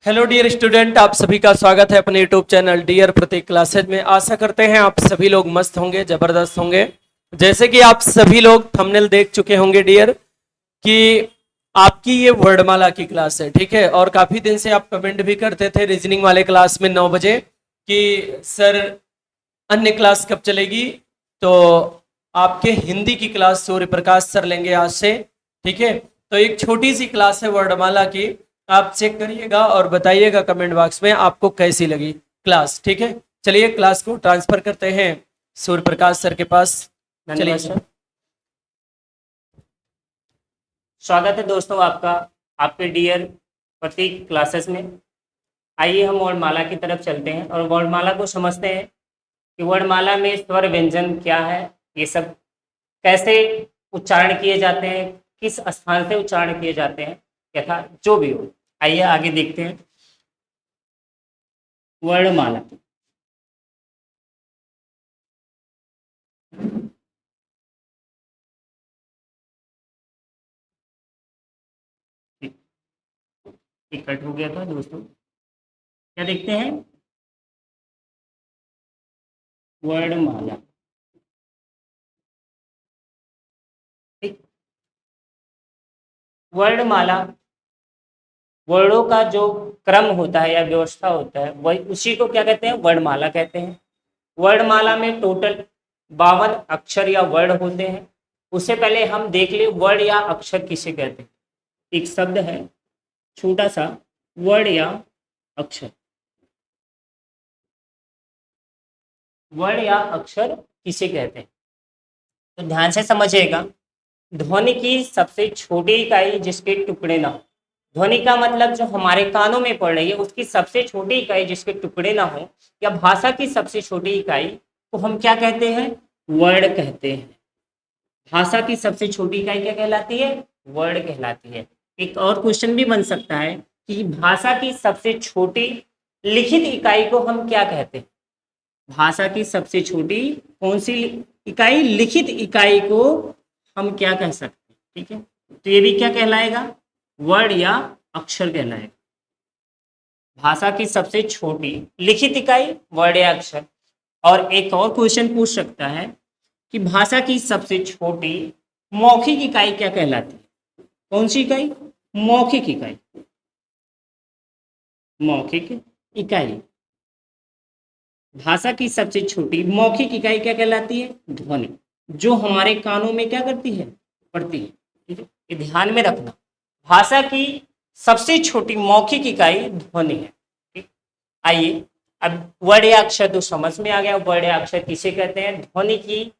Hello dear student, आप सभी का स्वागत है अपने यूट्यूब चैनल डियर प्रतीक क्लासेज में। आशा करते हैं आप सभी लोग मस्त होंगे, जबरदस्त होंगे। जैसे कि आप सभी लोग थंबनेल देख चुके होंगे डियर कि आपकी ये वर्णमाला की क्लास है, ठीक है। और काफी दिन से आप कमेंट भी करते थे रीजनिंग वाले क्लास में 9 बजे कि सर अन्य क्लास कब चलेगी। तो आपके हिंदी की क्लास सूर्य प्रकाश सर लेंगे आज से, ठीक है। तो एक छोटी सी क्लास है वर्णमाला की, आप चेक करिएगा और बताइएगा कमेंट बॉक्स में आपको कैसी लगी क्लास, ठीक है। चलिए क्लास को ट्रांसफर करते हैं सूर्य प्रकाश सर के पास। चलिए सर। स्वागत है दोस्तों आपका आपके डियर प्रतीक क्लासेस में। आइए हम वर्णमाला की तरफ चलते हैं और वर्णमाला को समझते हैं कि वर्णमाला में स्वर व्यंजन क्या है, ये सब कैसे उच्चारण किए जाते हैं, किस स्थान से उच्चारण किए जाते हैं, यथा जो भी हो। आइए आगे देखते हैं वर्णमाला। एक कट हो गया था दोस्तों, क्या देखते हैं वर्णमाला। ठीक, वर्णमाला वर्णों का जो क्रम होता है या व्यवस्था होता है वही उसी को क्या कहते हैं, वर्णमाला कहते हैं। वर्णमाला में टोटल 52 अक्षर या वर्ण होते हैं। उससे पहले हम देख ले वर्ण या अक्षर किसे कहते हैं। एक शब्द है छोटा सा, वर्ण या अक्षर। वर्ण या अक्षर किसे कहते हैं तो ध्यान से समझिएगा। ध्वनि की सबसे छोटी इकाई जिसके टुकड़े ना हो, ध्वनि का मतलब जो हमारे कानों में पड़ रही है उसकी सबसे छोटी इकाई जिसके टुकड़े ना हो, या भाषा की सबसे छोटी इकाई को हम क्या कहते हैं, वर्ण कहते हैं। भाषा की सबसे छोटी इकाई क्या कहलाती है, वर्ण कहलाती है। एक और क्वेश्चन भी बन सकता है कि भाषा की सबसे छोटी लिखित इकाई को हम क्या कहते हैं। भाषा की सबसे छोटी कौन सी इकाई, लिखित इकाई को हम क्या कह सकते हैं, ठीक है। तो ये भी क्या कहलाएगा, वर्ण या अक्षर कहलाएगा। भाषा की सबसे छोटी लिखित इकाई वर्ण या अक्षर। और एक और क्वेश्चन पूछ सकता है कि भाषा की सबसे छोटी मौखिक इकाई क्या कहलाती है। कौन सी इकाई, मौखिक इकाई। मौखिक इकाई, भाषा की सबसे छोटी मौखिक इकाई क्या कहलाती है, ध्वनि, जो हमारे कानों में क्या करती है, पड़ती है। ठीक है, ये ध्यान में रखना। भाषा की सबसे छोटी मौखिक इकाई ध्वनि है। ठीक, आइए अब वर्ण या अक्षर तो समझ में आ गया। वर्ण या अक्षर किसे कहते हैं, ध्वनि की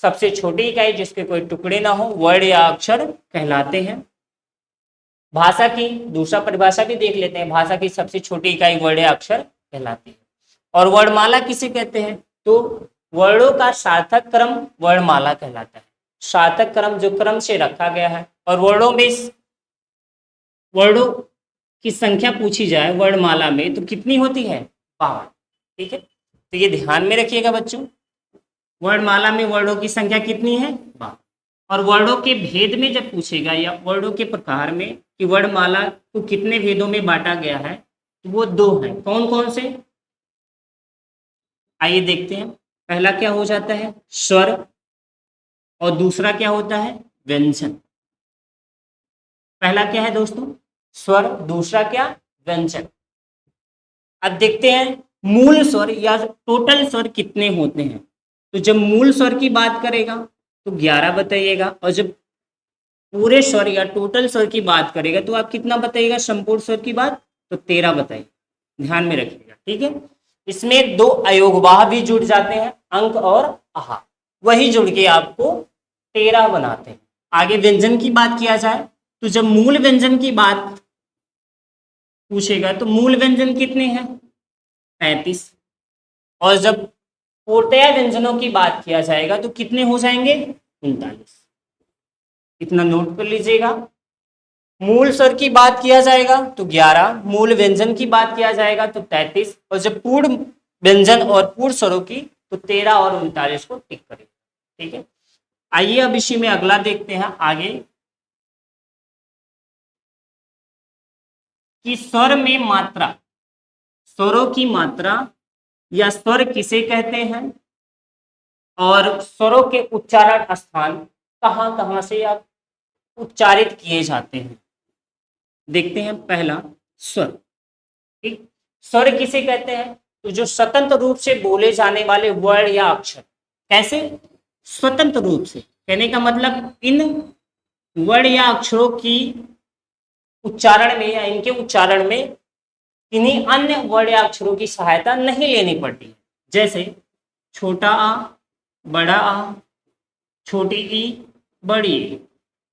सबसे छोटी इकाई जिसके कोई टुकड़े ना हो वर्ण या अक्षर कहलाते हैं। भाषा की दूसरा परिभाषा भी देख लेते हैं। भाषा की सबसे छोटी इकाई वर्ण या अक्षर कहलाती है। और वर्णमाला किसे कहते हैं, तो वर्णों का सार्थक क्रम वर्णमाला कहलाता है। सार्थक क्रम जो क्रम से रखा गया है। और वर्णों में वर्णों की संख्या पूछी जाए वर्णमाला में तो कितनी होती है, 52। ठीक है, तो ये ध्यान में रखिएगा बच्चों। वर्णमाला में वर्णों की संख्या कितनी है, 52। और वर्णों के भेद में जब पूछेगा या वर्णों के प्रकार में कि वर्णमाला को कितने भेदों में बांटा गया है, तो वो 2 हैं। कौन कौन से, आइए देखते हैं। पहला क्या हो जाता है, स्वर, और दूसरा क्या होता है, व्यंजन। पहला क्या है दोस्तों, स्वर, दूसरा क्या, व्यंजन। अब देखते हैं मूल स्वर या टोटल स्वर कितने होते हैं। तो जब मूल स्वर की बात करेगा तो 11 बताइएगा, और जब पूरे स्वर या टोटल स्वर की बात करेगा तो आप कितना बताइएगा, संपूर्ण स्वर की बात तो 13 बताइए। ध्यान में रखिएगा, ठीक है। इसमें 2 अयोगवाह भी जुड़ जाते हैं, अंक और आहा, वही जुड़ के आपको 13 बनाते हैं। आगे व्यंजन की बात किया जाए तो जब मूल व्यंजन की बात पूछेगा तो मूल व्यंजन कितने हैं, 35। और जब पूर्णतया व्यंजनों की बात किया जाएगा तो कितने हो जाएंगे, 39। इतना नोट कर लीजिएगा। मूल स्वर की बात किया जाएगा तो 11, मूल व्यंजन की बात किया जाएगा तो 33, और जब पूर्ण व्यंजन और पूर्ण स्वरों की तो 13 और 39 को टिक करेगा। ठीक है, आइए अब इसी में अगला देखते हैं आगे कि स्वर में मात्रा, स्वरों की मात्रा या स्वर किसे कहते हैं और स्वरों के उच्चारण स्थान कहाँ कहाँ से आप उच्चारित किए जाते हैं। देखते हैं पहला स्वर। ठीक, स्वर किसे कहते हैं? तो जो स्वतंत्र रूप से बोले जाने वाले वर्ण या अक्षर। कैसे? स्वतंत्र रूप से, कहने का मतलब इन वर्ण या अक्षरों की उच्चारण में या इनके उच्चारण में किन्हीं अन्य वर्ण या अक्षरों की सहायता नहीं लेनी पड़ती। जैसे छोटा आ, बड़ा आ, छोटी ई, बड़ी ई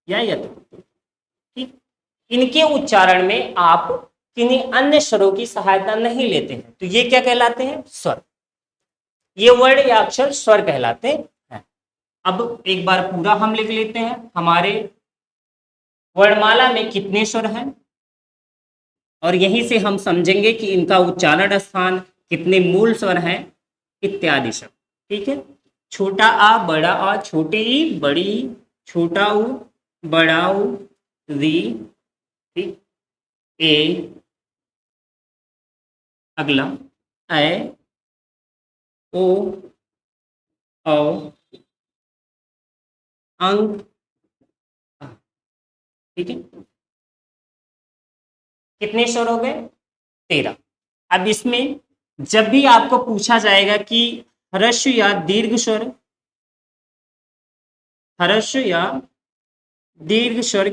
या यथ। ठीक, इनके उच्चारण में आप किन्हीं अन्य स्वरों की सहायता नहीं लेते हैं, तो ये क्या कहलाते हैं? स्वर। ये वर्ण या अक्षर स्वर कहलाते हैं। अब एक बार पूरा हम लिख लेते हैं। हमारे वर्णमाला में कितने स्वर हैं और यहीं से हम समझेंगे कि इनका उच्चारण स्थान, कितने मूल स्वर हैं इत्यादि सब। ठीक है, छोटा आ, बड़ा आ, छोटी ई, बड़ी ई, छोटा ऊ, बड़ा ऊ, री, ठीक, ए, अगला ऐ, ओ, औ, अंक, आ। ठीक है, कितने स्वर हो गए? 13। अब इसमें जब भी आपको पूछा जाएगा कि ह्रस्व या दीर्घ स्वर, ह्रस्व या दीर्घ स्वर,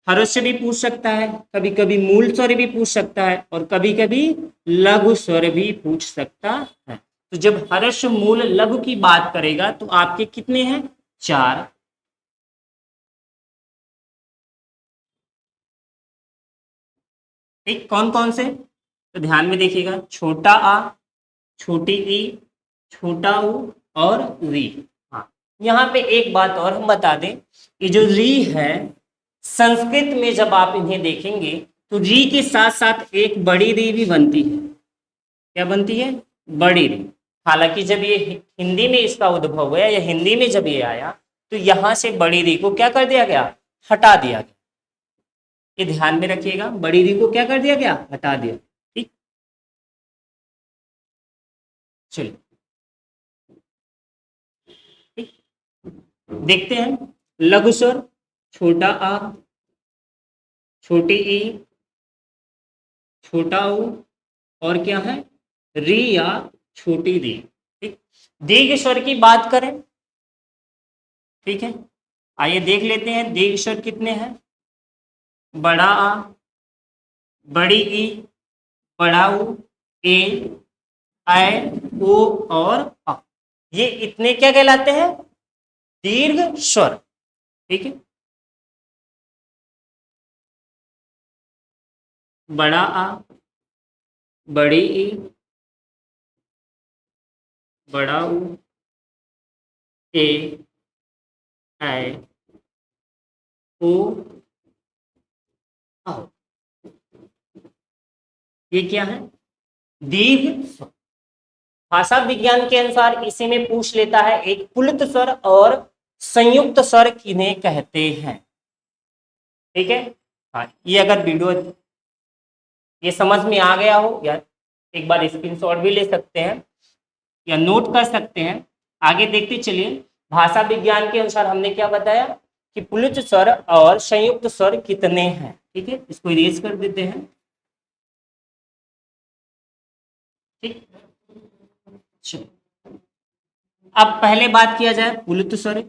ह्रस्व भी पूछ सकता है, कभी कभी मूल स्वर भी पूछ सकता है और कभी कभी लघु स्वर भी पूछ सकता है। तो जब ह्रस्व मूल लघु की बात करेगा तो आपके कितने हैं? 4। ठीक, कौन कौन से? तो ध्यान में देखिएगा, छोटा आ, छोटी ई, छोटा ऊ और री। हाँ, यहाँ पे एक बात और हम बता दें, ये जो री है संस्कृत में जब आप इन्हें देखेंगे तो री के साथ साथ एक बड़ी री भी बनती है। क्या बनती है? बड़ी री। हालांकि जब ये हिंदी में इसका उद्भव हुआ या हिंदी में जब ये आया तो यहाँ से बड़ी री को क्या कर दिया गया? हटा दिया गया। ये ध्यान में रखिएगा, बड़ी री को क्या कर दिया गया? हटा दिया। ठीक, चलिए ठीक, देखते हैं लघु स्वर, छोटा आ, छोटी ई, छोटा ऊ और क्या है? री या छोटी री। ठीक, दीर्घ स्वर की बात करें, ठीक है, आइए देख लेते हैं दीर्घ स्वर कितने हैं। बड़ा आ, बड़ी ई, बड़ा ऊ, ए, ऐ, ओ और अ। ये इतने क्या कहलाते हैं? दीर्घ स्वर। ठीक है, बड़ा आ, बड़ी ई, बड़ा ऊ, ए, ऐ, ओ, औ। ये क्या है? दीर्घ स्वर। भाषा विज्ञान के अनुसार इसी में पूछ लेता है एक पुलित स्वर और संयुक्त स्वर किन्हें कहते हैं। ठीक है, हाँ, ये अगर वीडियो ये समझ में आ गया हो या एक बार स्क्रीनशॉट भी ले सकते हैं या नोट कर सकते हैं। आगे देखते चलिए, भाषा विज्ञान के अनुसार हमने क्या बताया कि पुलित स्वर और संयुक्त स्वर कितने हैं। ठीक है, इसको इरेज कर देते हैं। ठीक, चलो अब पहले बात किया जाए पुलित स्वर।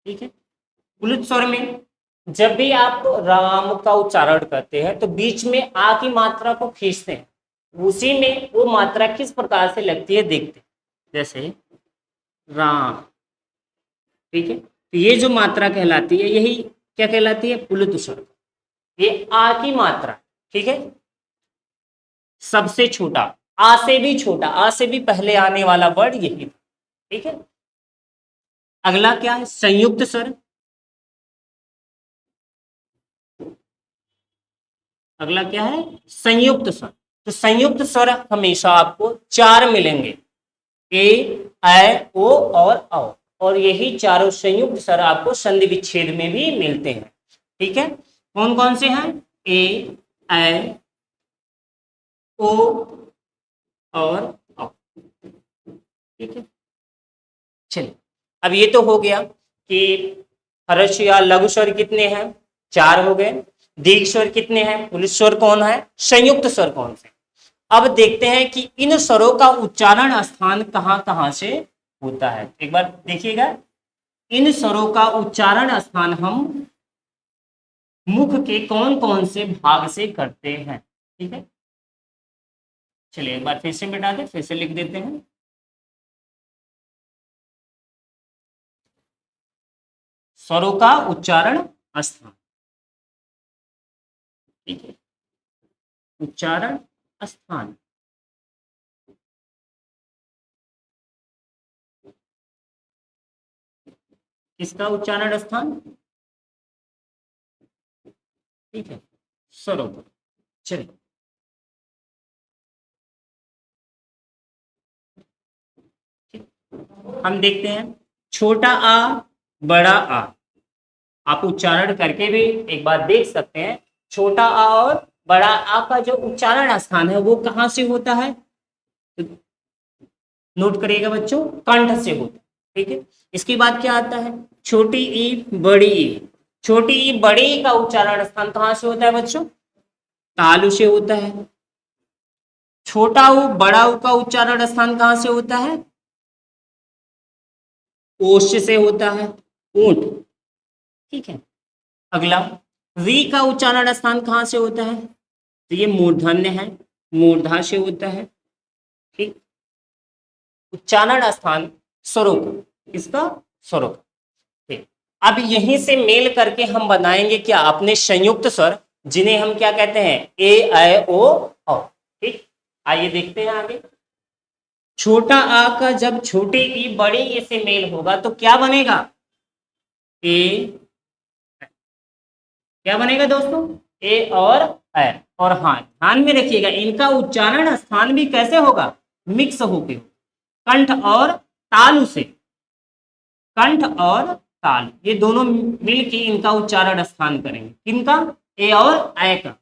ठीक है, पुलित स्वर में जब भी आप राम का उच्चारण करते हैं तो बीच में आ की मात्रा को खींचते हैं, उसी में वो मात्रा किस प्रकार से लगती है देखते हैं। जैसे राम, ठीक है, तो ये जो मात्रा कहलाती है यही क्या कहलाती है? पुलित स्वर। ये आ की मात्रा, ठीक है, सबसे छोटा, आ से भी छोटा, आ से भी पहले आने वाला वर्ड यही था। ठीक है, अगला क्या है? संयुक्त स्वर। अगला क्या है? संयुक्त स्वर। तो संयुक्त स्वर हमेशा आपको 4 मिलेंगे, ए, ऐ, ओ और औ। और यही चारों संयुक्त स्वर आपको संधि विच्छेद में भी मिलते हैं। ठीक है, कौन कौन से हैं? ए, ऐ, ओ और औ। ठीक है, चलिए अब ये तो हो गया कि हर्ष या लघु स्वर कितने हैं, 4 हो गए। दीर्घ स्वर कितने हैं, पुलिस स्वर कौन है, संयुक्त स्वर कौन से। अब देखते हैं कि इन स्वरों का उच्चारण स्थान कहां कहां से होता है। एक बार देखिएगा, इन स्वरों का उच्चारण स्थान हम मुख के कौन कौन से भाग से करते हैं। ठीक है, चलिए एक बार फिर से मिटा दे, फिर से लिख देते हैं। स्वरों का उच्चारण स्थान, ठीक है, उच्चारण स्थान। किसका उच्चारण स्थान? ठीक है, स्वरों का। चलिए हम देखते हैं, छोटा आ, बड़ा आ। आप उच्चारण करके भी एक बार देख सकते हैं। छोटा आ और बड़ा आ का जो उच्चारण स्थान है वो कहां से होता है, तो नोट करिएगा बच्चों, कंठ से होता है। ठीक है, इसके बाद क्या आता है, छोटी ई, बड़ी ई। छोटी ई, बड़ी ई का उच्चारण स्थान कहां से होता है बच्चों, तालु से होता है। छोटा ऊ, बड़ा ऊ का उच्चारण स्थान कहां से होता है, ओष्ठ से होता है, ऊंट। ठीक है, अगला वी का उच्चारण स्थान कहां से होता है, तो ये मूर्धन्य है, मूर्धा से होता है। ठीक, उच्चारण स्थान स्वरों का, किसका, स्वरों का। ठीक, अब यहीं से मेल करके हम बनाएंगे क्या, अपने संयुक्त स्वर, जिन्हें हम क्या कहते हैं, ए, ऐ, ओ, औ। ठीक, आइए देखते हैं आगे। छोटा आ का जब छोटे ई, बड़े ई से मेल होगा तो क्या बनेगा, ए, क्या बनेगा दोस्तों, ए और ऐ। और हाँ, ध्यान में रखिएगा, इनका उच्चारण स्थान भी कैसे होगा, मिक्स होके, कंठ और तालु से। कंठ और ताल, ये दोनों मिलके इनका उच्चारण स्थान करेंगे। किनका, ए और ऐ का।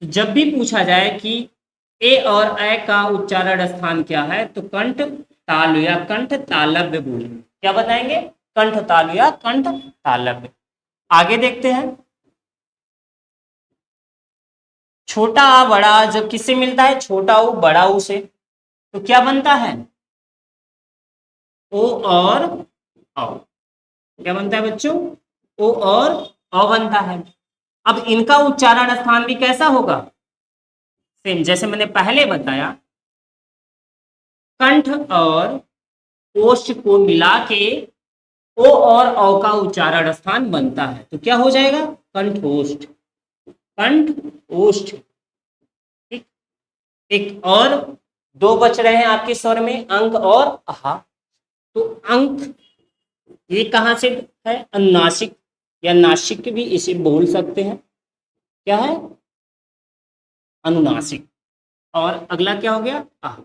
जब भी पूछा जाए कि ए और ऐ का उच्चारण स्थान क्या है, तो कंठ तालु या कंठ तालव्य बोले। क्या बताएंगे, कंठ तालु या कंठ तालव्य। आगे देखते हैं, छोटा आ, बड़ा आ जब किससे मिलता है, छोटा ऊ, बड़ा ऊ से, तो क्या बनता है, ओ और औ। क्या बनता है बच्चों, ओ और औ बनता है। अब इनका उच्चारण स्थान भी कैसा होगा, सेम जैसे मैंने पहले बताया, कंठ और ओष्ठ को मिला के ओ और औ का उच्चारण स्थान बनता है, तो क्या हो जाएगा, कंठोष्ठ, कंठ ओष्ठ। ठीक, एक और दो बच रहे हैं आपके स्वर में, अंक और आहा। तो अंक ये कहां से है, अनुनासिक या नासिक भी इसे बोल सकते हैं। क्या है, अनुनासिक। और अगला क्या हो गया, आह।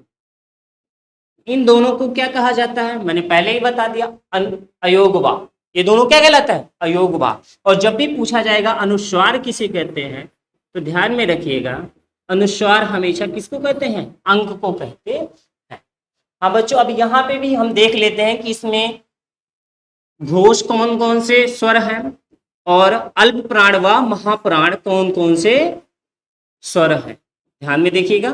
इन दोनों को क्या कहा जाता है, मैंने पहले ही बता दिया, अयोगवा। ये दोनों क्या कहलाता है, अयोगवा। और जब भी पूछा जाएगा अनुस्वार किसे कहते हैं, तो ध्यान में रखिएगा, अनुस्वार हमेशा किसको कहते हैं, अंक को कहते हैं। हाँ बच्चों, अब यहाँ पे भी हम देख लेते हैं कि इसमें घोष कौन कौन से स्वर हैं, और अल्प प्राण व महाप्राण कौन कौन से स्वर हैं। ध्यान में देखिएगा,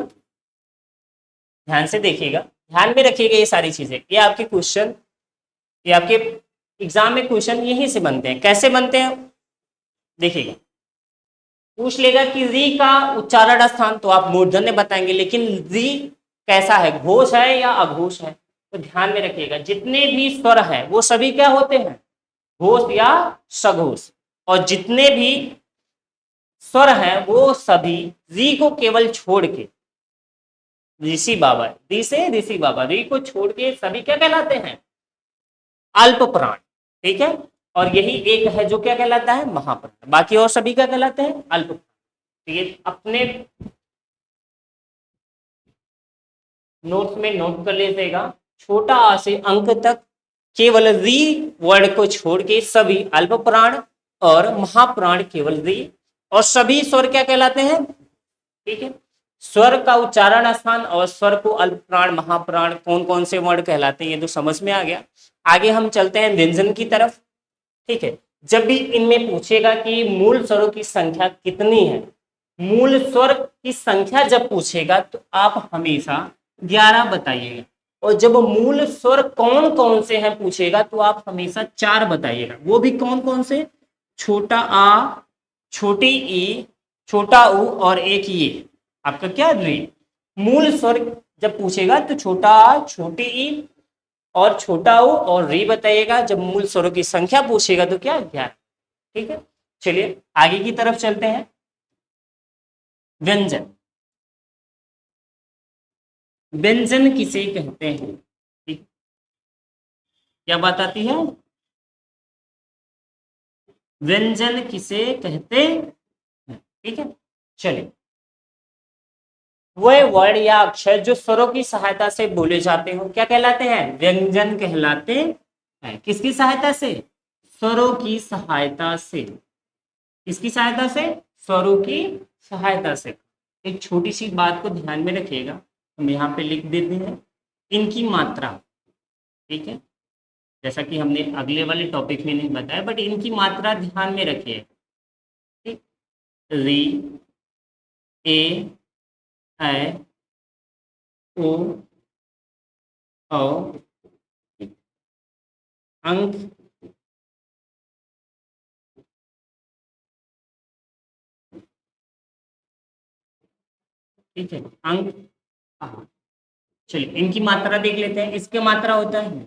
ध्यान से देखिएगा, ध्यान में रखिएगा ये सारी चीजें। ये आपके क्वेश्चन, ये आपके एग्जाम में क्वेश्चन यहीं से बनते हैं। कैसे बनते हैं देखिएगा, पूछ लेगा कि री का उच्चारण स्थान, तो आप मूर्धन्य बताएंगे, लेकिन री कैसा है, घोष है या अघोष है। तो ध्यान में रखिएगा, जितने भी स्वर हैं वो सभी क्या होते हैं, घोष या सघोष। और जितने भी स्वर हैं वो सभी री को केवल छोड़ के, ऋषि बाबा, री से ऋषि बाबा, री को छोड़ के सभी क्या कहलाते हैं, अल्प प्राण। ठीक है, और यही एक है जो क्या कहलाता है, महाप्राण। बाकी और सभी क्या कहलाते हैं, अल्प प्राण। तो ये अपने नोट्स में नोट कर लीजिएगा, छोटा आ से अंक तक केवल री वर्ड को छोड़ के सभी अल्प प्राण और महाप्राण केवल री, और सभी स्वर क्या कहलाते हैं, ठीक है। स्वर का उच्चारण स्थान और स्वर को अल्प प्राण महाप्राण कौन कौन से वर्ण कहलाते हैं, ये तो समझ में आ गया। आगे हम चलते हैं व्यंजन की तरफ, ठीक है। जब भी इनमें पूछेगा कि मूल स्वरों की संख्या कितनी है, मूल स्वर की संख्या जब पूछेगा तो आप हमेशा 11 बताइएगा, और जब मूल स्वर कौन कौन से हैं पूछेगा तो आप हमेशा 4 बताइएगा। वो भी कौन कौन से, छोटा आ, छोटी ई, छोटा ऊ और एक ये आपका क्या री। मूल स्वर जब पूछेगा तो छोटा आ, छोटी ई और छोटा ऊ और री बताइएगा। जब मूल स्वरों की संख्या पूछेगा तो क्या 11, ठीक है। चलिए आगे की तरफ चलते हैं। व्यंजन, व्यंजन किसे कहते हैं, ठीक, क्या बात आती है, व्यंजन किसे कहते हैं, ठीक है। चलिए, वह वर्ड या अक्षर जो स्वरों की सहायता से बोले जाते हो क्या कहलाते हैं, व्यंजन कहलाते हैं। किसकी सहायता से, स्वरों की सहायता से, किसकी सहायता से, स्वरों की सहायता से। एक छोटी सी बात को ध्यान में रखिएगा, हम यहाँ पे लिख देते हैं इनकी मात्रा, ठीक है, जैसा कि हमने अगले वाले टॉपिक में नहीं बताया, बट इनकी मात्रा ध्यान में रखिए, ठीक। री, ए, ऐ, ओ, औ, अंक, ठीक है, अंक, आ। चलिए इनकी मात्रा देख लेते हैं। इसके मात्रा होता है,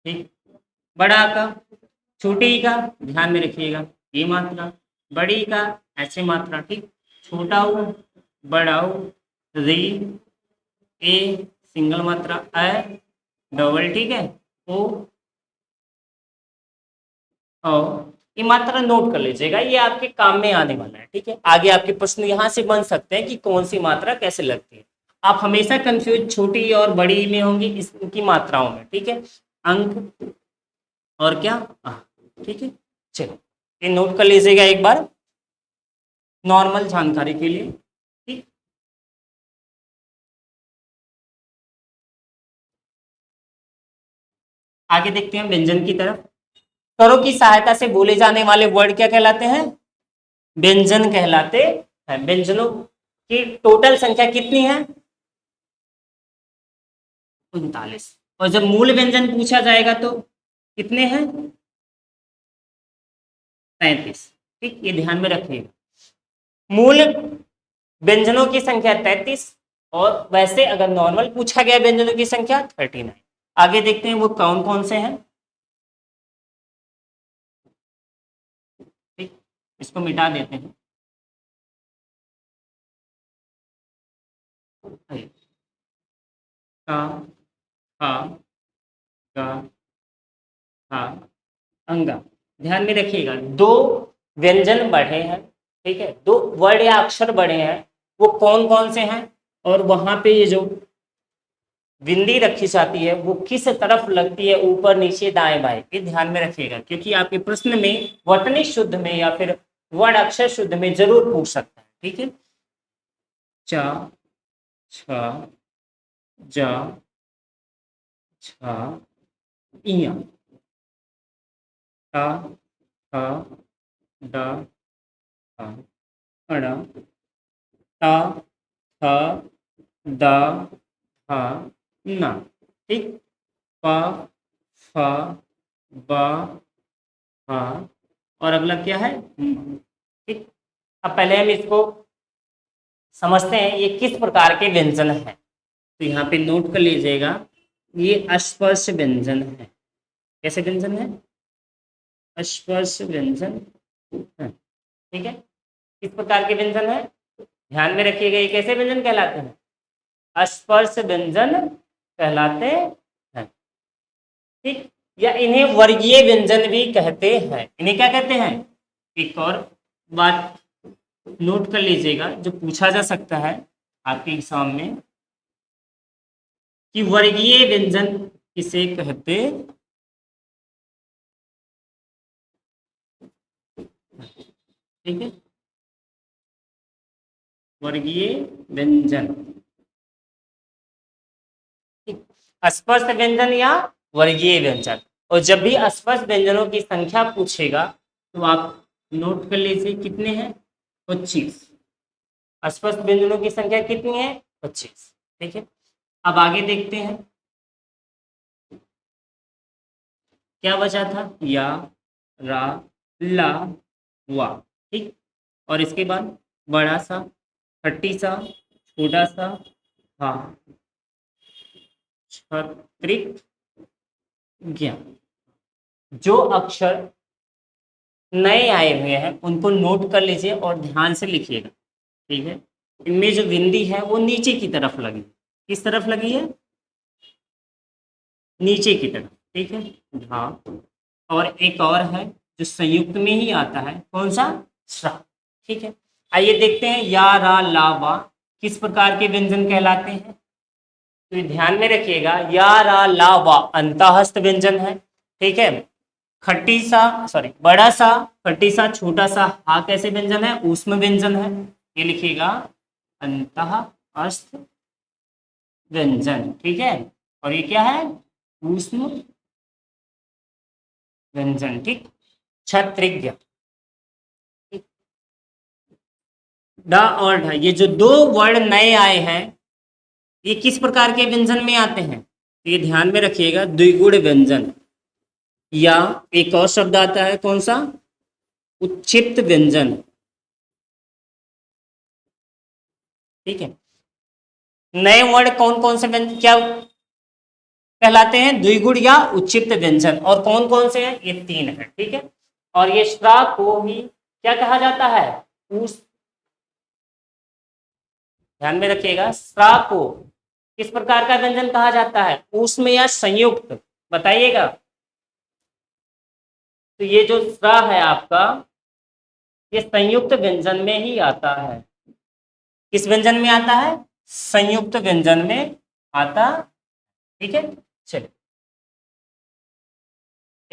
ठीक, बड़ा का, छोटी का ध्यान में रखिएगा ये मात्रा, बड़ी का ऐसे मात्रा, ठीक, छोटा ऊ, बड़ा ऊ, री, ए सिंगल मात्रा, ऐ डबल, ठीक है, ओ, और ये मात्रा नोट कर लीजिएगा, ये आपके काम में आने वाला है, ठीक है। आगे आपके प्रश्न यहाँ से बन सकते हैं कि कौन सी मात्रा कैसे लगती है। आप हमेशा कंफ्यूज छोटी और बड़ी में होंगी इसकी मात्राओं में, ठीक है। अंक और क्या आ, ठीक है। चलो ये नोट कर लीजिएगा एक बार नॉर्मल जानकारी के लिए, ठीक। आगे देखते हैं व्यंजन की तरफ। स्वरों की सहायता से बोले जाने वाले वर्ड क्या कहलाते हैं, व्यंजन कहलाते हैं। व्यंजनों की टोटल संख्या कितनी है, 39। और जब मूल व्यंजन पूछा जाएगा तो कितने हैं, 33, ठीक, ये ध्यान में रखिएगा। मूल व्यंजनों की संख्या 33, और वैसे अगर नॉर्मल पूछा गया व्यंजनों की संख्या 39। आगे देखते हैं वो कौन कौन से हैं, ठीक, इसको मिटा देते हैं। का, हा, गा, हा, अंगा। ध्यान में रखिएगा दो व्यंजन बढ़े हैं, ठीक है, दो वर्ड या अक्षर बढ़े हैं, वो कौन कौन से हैं, और वहां पे ये जो बिंदी रखी जाती है वो किस तरफ लगती है, ऊपर नीचे दाएं बाएं, ये ध्यान में रखिएगा, क्योंकि आपके प्रश्न में वर्तनी शुद्ध में या फिर वर्ड अक्षर शुद्ध में जरूर पूछ सकता है, ठीक है। चा, छा, जा, छा, इया, टा, ठा, डा, ठा, अड़ा, ता, था, दा, हा, ना, ठीक, पा, फा, बा, हा, और अगला क्या है, ठीक। अब पहले हम इसको समझते हैं ये किस प्रकार के व्यंजन है, तो यहाँ पे नोट कर लीजिएगा ये स्पर्श व्यंजन है। कैसे व्यंजन है, स्पर्श व्यंजन है, ठीक है। किस प्रकार के व्यंजन है, ध्यान में रखिएगा ये कैसे व्यंजन कहलाते हैं, स्पर्श व्यंजन कहलाते हैं, ठीक, या इन्हें वर्गीय व्यंजन भी कहते हैं। इन्हें क्या कहते हैं, एक और बात नोट कर लीजिएगा जो पूछा जा सकता है आपके एग्जाम में, कि वर्गीय व्यंजन किसे कहते ठीक है, वर्गीय व्यंजन, अस्पष्ट व्यंजन या वर्गीय व्यंजन। और जब भी अस्पष्ट व्यंजनों की संख्या पूछेगा तो आप नोट कर लीजिए कितने हैं, 25। अस्पष्ट व्यंजनों की संख्या कितनी है, 25। ठीक है, अब आगे देखते हैं क्या बचा था, या, रा, ला, वा। ठीक, और इसके बाद बड़ा सा, खट्टी सा, छोटा सा, हा, छत्रिक, ज्ञ। जो अक्षर नए आए हुए हैं उनको नोट कर लीजिए और ध्यान से लिखिएगा। ठीक है, इनमें जो बिंदी है वो नीचे की तरफ लगी, किस तरफ लगी है, नीचे की तरफ। ठीक है, हाँ, और एक और है जो संयुक्त में ही आता है, कौन सा, सा। ठीक है, आइए देखते हैं या, रा, ला, वा किस प्रकार के व्यंजन कहलाते हैं। तो ध्यान में रखिएगा, या, रा, ला, वा अंतःस्थ व्यंजन है। ठीक है, खट्टी सा, सॉरी, बड़ा सा, खट्टी सा, छोटा सा, हा कैसे व्यंजन है, ऊष्म व्यंजन है। ये लिखिएगा अंतःस्थ व्यंजन। ठीक है, और ये क्या है, ऊष्म व्यंजन। ठीक, क्षत्रिज्ञ, ड और ढ, ये जो दो वर्ण नए आए हैं ये किस प्रकार के व्यंजन में आते हैं, तो ये ध्यान में रखिएगा, द्विगुण व्यंजन। या एक और शब्द आता है, कौन सा, उच्छिप्त व्यंजन। ठीक है, नए वर्ण कौन कौन से व्यंजन क्या कहलाते हैं, द्विगुण या उच्छिप्त व्यंजन, और कौन कौन से हैं, ये 3 है। ठीक है, और ये श्रा को ही क्या कहा जाता है, उस, ध्यान में रखिएगा, श्रा को किस प्रकार का व्यंजन कहा जाता है, ऊष्म या संयुक्त, बताइएगा। तो ये जो श्रा है आपका, ये संयुक्त व्यंजन में ही आता है। किस व्यंजन में आता है, संयुक्त व्यंजन में आता। ठीक है, चलिए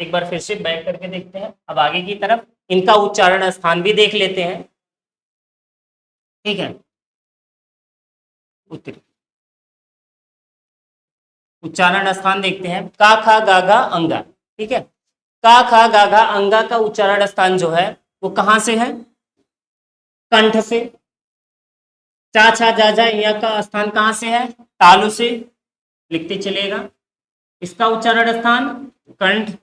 एक बार फिर से बैक करके देखते हैं, अब आगे की तरफ इनका उच्चारण स्थान भी देख लेते हैं। ठीक है, उत्तरी उच्चारण स्थान देखते हैं, का, खा, गा, घा, अंगा। ठीक है, का, खा, गा, घा, अंगा का उच्चारण स्थान जो है वो कहां से है, कंठ से। चा, छा, जा, जा यहाँ का स्थान कहां से है, तालु से। लिखते चलेगा, इसका उच्चारण स्थान कंठ,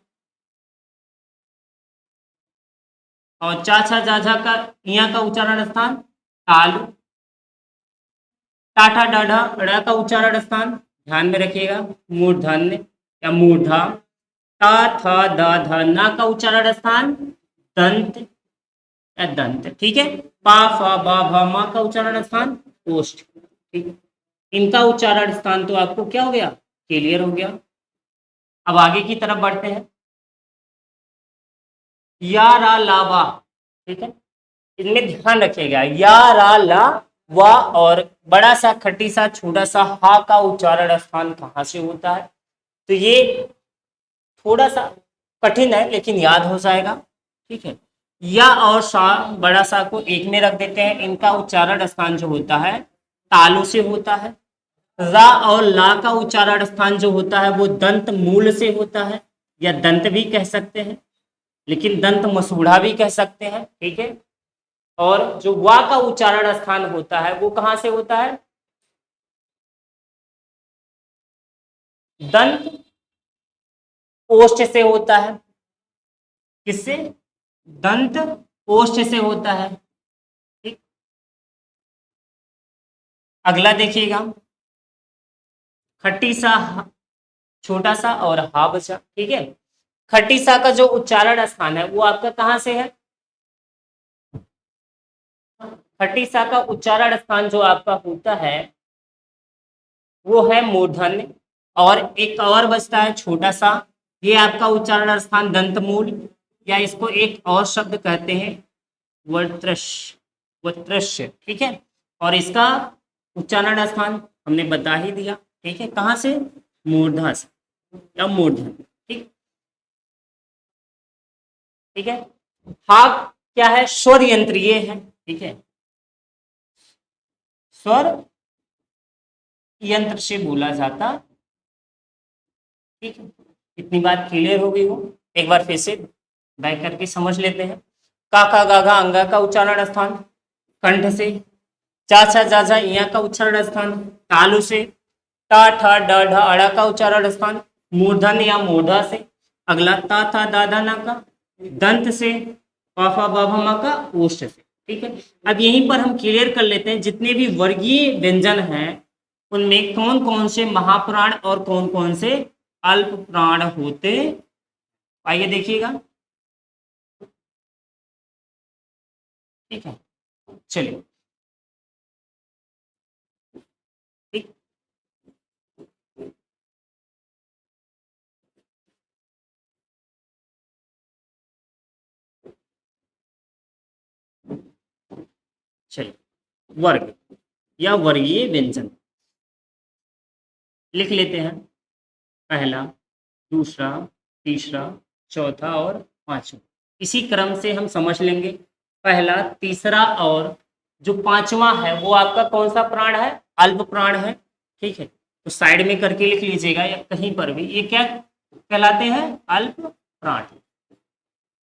और चा, छा, जा, जा का यहाँ का उच्चारण स्थान तालु। टाठा, डाढ़ा, ड़ा का उच्चारण स्थान ध्यान में रखिएगा, मूर्धन्य या मूर्धा। ता, था, दा, धा, ना का उच्चारण स्थान दंत या दंत। ठीक है, पा, फा, बा, भा, मा का उच्चारण स्थान ओष्ठ। ठीक है, इनका उच्चारण स्थान तो आपको क्या हो गया, क्लियर हो गया। अब आगे की तरफ बढ़ते हैं, या, रा, ला, वा। ठीक है, इनमें ध्यान रखिएगा, या, रा, ला, वा और बड़ा सा, खट्टी सा, छोटा सा, हा का उच्चारण स्थान कहां से होता है। तो ये थोड़ा सा कठिन है लेकिन याद हो जाएगा। ठीक है, या और सा, बड़ा सा को एक में रख देते हैं, इनका उच्चारण स्थान जो होता है तालु से होता है। रा और ला का उच्चारण स्थान जो होता है वो दंत मूल से होता है, या दंत भी कह सकते हैं, लेकिन दंत मसूढ़ा भी कह सकते हैं। ठीक है, और जो वा का उच्चारण स्थान होता है वो कहां से होता है, दंत ओष्ठ से होता है। किससे, दंत ओष्ठ से होता है। ठीक, अगला देखिएगा, खट्टी सा, छोटा सा और हा बचा। ठीक है, खट्टी सा का जो उच्चारण स्थान है वो आपका कहां से है, खट्टी सा का उच्चारण स्थान जो आपका होता है वो है मूर्धन्य, और एक और बचता है छोटा सा, ये आपका उच्चारण स्थान दंतमूल, या इसको एक और शब्द कहते हैं वत्रस्य, वत्रस्य। ठीक है, और इसका उच्चारण स्थान हमने बता ही दिया। ठीक है, कहां से, मूर्धा से या मूर्धन। ठीक, ठीक है, हा क्या है, स्वर यंत्रीय है, ठीक है, स्वर यंत्र से बोला जाता, ठीक है। इतनी बात क्लियर हो गई हो, एक बार फिर से बैक करके समझ लेते हैं। का का गा गा अंगा का उच्चारण स्थान कंठ से, चा छा जा जा इया का उच्चारण स्थान तालु से, टा ठा ड ढ अड़ा का उच्चारण स्थान मूर्धन या मूर्धा से, अगला ता था दादा ना का दंत से, पाफा बाभा मा का ओष्ठ से, ठीक है। अब यहीं पर हम क्लियर कर लेते हैं जितने भी वर्गीय व्यंजन हैं उनमें कौन कौन से महाप्राण और कौन कौन से अल्प प्राण होते। आइए देखिएगा, ठीक है, चलिए, ठीक, चलिए, वर्ग या वर्गीय व्यंजन लिख लेते हैं, पहला, दूसरा, तीसरा, चौथा और पांचवा। इसी क्रम से हम समझ लेंगे। पहला, तीसरा और जो पांचवा है वो आपका कौन सा प्राण है, अल्प प्राण है, ठीक है। तो साइड में करके लिख लीजिएगा या कहीं पर भी, ये क्या कहलाते हैं, अल्प प्राण,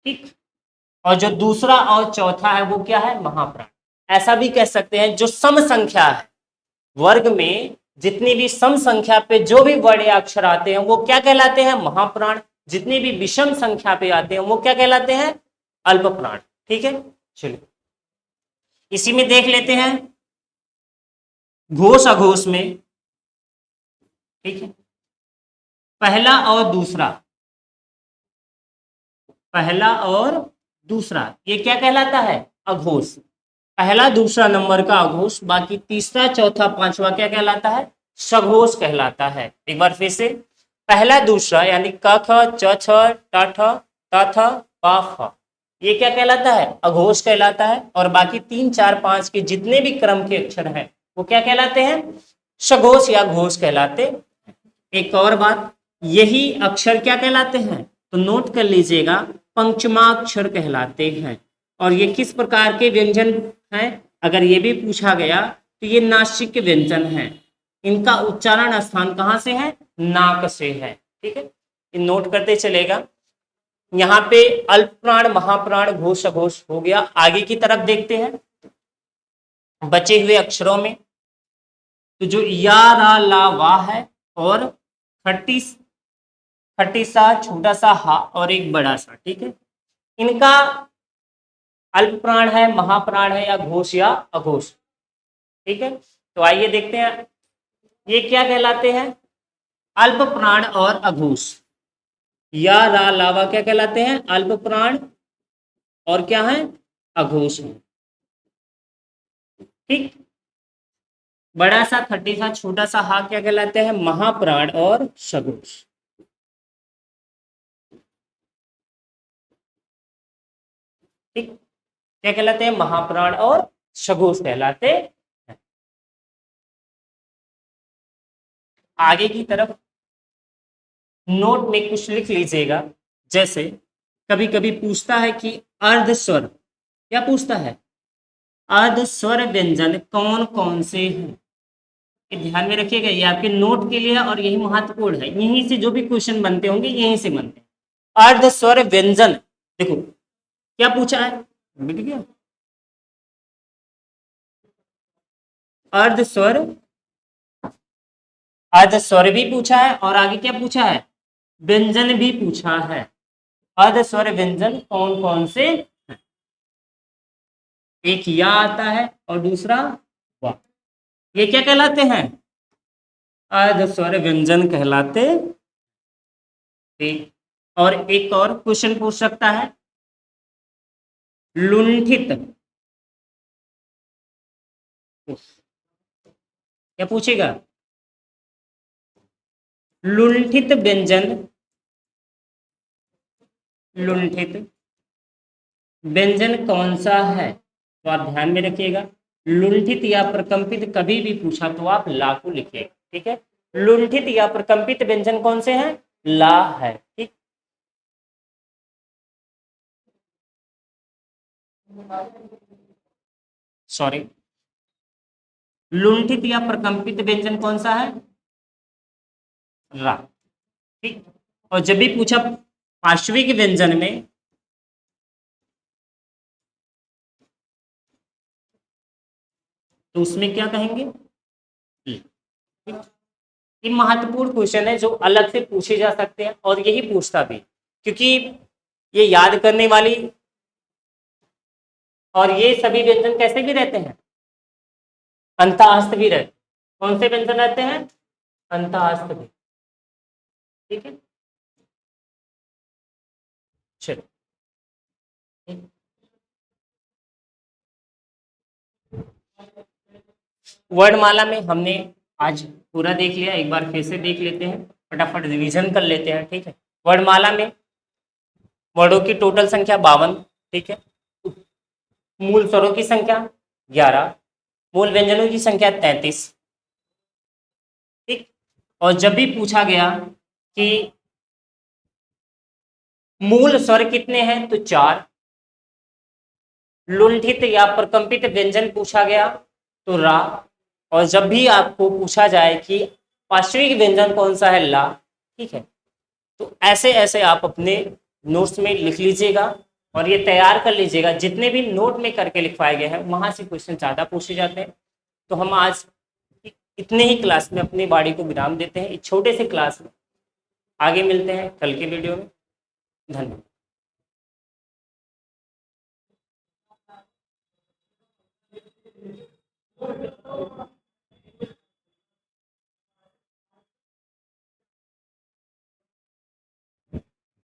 ठीक। और जो दूसरा और चौथा है वो क्या है, महाप्राण। ऐसा भी कह सकते हैं जो सम संख्या है, वर्ग में जितनी भी सम संख्या पे जो भी बड़े अक्षर आते हैं वो क्या कहलाते हैं, महाप्राण। जितनी भी विषम संख्या पे आते हैं वो क्या कहलाते हैं, अल्प प्राण, ठीक है। चलिए, इसी में देख लेते हैं घोष अघोष में, ठीक है, पहला और दूसरा, पहला और दूसरा ये क्या कहलाता है, अघोष। पहला दूसरा नंबर का अघोष, बाकी तीसरा चौथा पांचवा क्या कहलाता है, सघोष कहलाता है। एक बार फिर से, पहला दूसरा यानी क ख च छ ट ठ त थ प फ, ये क्या कहलाता है, अघोष कहलाता है। और बाकी 3 4 5 के जितने भी क्रम के अक्षर हैं वो क्या कहलाते हैं, सघोष या घोष कहलाते हैं। एक और बात, यही अक्षर क्या कहलाते हैं, तो नोट कर लीजिएगा, पंचमाक्षर कहलाते हैं। और ये किस प्रकार के व्यंजन हैं, अगर ये भी पूछा गया तो ये नासिक व्यंजन है। इनका उच्चारण स्थान कहाँ से है, नाक से है, ठीक है। ये नोट करते चलेगा। यहाँ पे अल्प प्राण, महाप्राण, घोष अघोष हो गया। आगे की तरफ देखते हैं बचे हुए अक्षरों में, तो जो या रा ला वा है और खट्टी सा, छोटा सा हा और एक बड़ा सा, ठीक है। इनका अल्प प्राण है, महाप्राण है या घोष या अघोष, ठीक है। तो आइए देखते हैं ये क्या कहलाते हैं, अल्प प्राण और अघोष। या रा लावा क्या कहलाते हैं, अल्प प्राण और क्या है, अघोष है, ठीक। बड़ा सा, खट्टी सा, छोटा सा हा क्या कहलाते हैं, महाप्राण और सघोष, ठीक। क्या कहलाते हैं, महाप्राण और सघोष कहलाते हैं। आगे की तरफ नोट में कुछ लिख लीजिएगा। जैसे कभी कभी पूछता है कि अर्ध स्वर, क्या पूछता है, अर्ध स्वर व्यंजन कौन कौन से हैं। ये ध्यान में रखिएगा, ये आपके नोट के लिए है और यही महत्वपूर्ण है। यहीं से जो भी क्वेश्चन बनते होंगे यहीं से बनते हैं। अर्ध स्वर व्यंजन, देखो क्या पूछा है, मिल गया, अर्ध स्वर, अर्ध स्वर भी पूछा है और आगे क्या पूछा है, व्यंजन भी पूछा है। अर्ध स्वर व्यंजन कौन कौन से हैं? एक या आता है और दूसरा वा, ये क्या कहलाते हैं, अर्ध स्वर व्यंजन कहलाते। ठीक, और एक और क्वेश्चन पूछ सकता है, लुंठित, क्या पूछेगा, लुंठित व्यंजन, लुंठित व्यंजन कौन सा है, तो आप ध्यान में रखिएगा। लुंठित या प्रकंपित कभी भी पूछा तो आप ला को लिखिएगा, ठीक है। लुंठित या प्रकंपित व्यंजन कौन से हैं, ला है, ठीक। सॉरी, लुंठित या प्रकंपित व्यंजन कौन सा है? रा। ठीक। और जब भी पूछा पार्श्विक व्यंजन में, तो उसमें क्या कहेंगे? ल। ठीक। ये महत्वपूर्ण क्वेश्चन है जो अलग से पूछे जा सकते हैं, और यही पूछता भी, क्योंकि ये याद करने वाली, और ये सभी व्यंजन कैसे भी रहते हैं? अंतःस्थ भी रहते। कौन से व्यंजन रहते हैं? अंतःस्थ भी। ठीक है, चलो। वर्णमाला में हमने आज पूरा देख लिया, एक बार फिर से देख लेते हैं, फटाफट रिवीजन कर लेते हैं। ठीक है, वर्णमाला में वर्णों की टोटल संख्या 52। ठीक है, मूल स्वरों की संख्या 11, मूल व्यंजनों की संख्या 33। ठीक। और जब भी पूछा गया कि मूल स्वर कितने हैं, तो 4। लुंठित या प्रकंपित व्यंजन पूछा गया तो रा। और जब भी आपको पूछा जाए कि पार्श्विक व्यंजन कौन सा है, ला। ठीक है, तो ऐसे ऐसे आप अपने नोट्स में लिख लीजिएगा, और ये तैयार कर लीजिएगा। जितने भी नोट में करके लिखवाए गए हैं वहां से क्वेश्चन ज़्यादा पूछे जाते हैं। तो हम आज इतने ही क्लास में अपनी बाड़ी को विराम देते हैं, एक छोटे से क्लास में। आगे मिलते हैं कल के वीडियो में। धन्यवाद।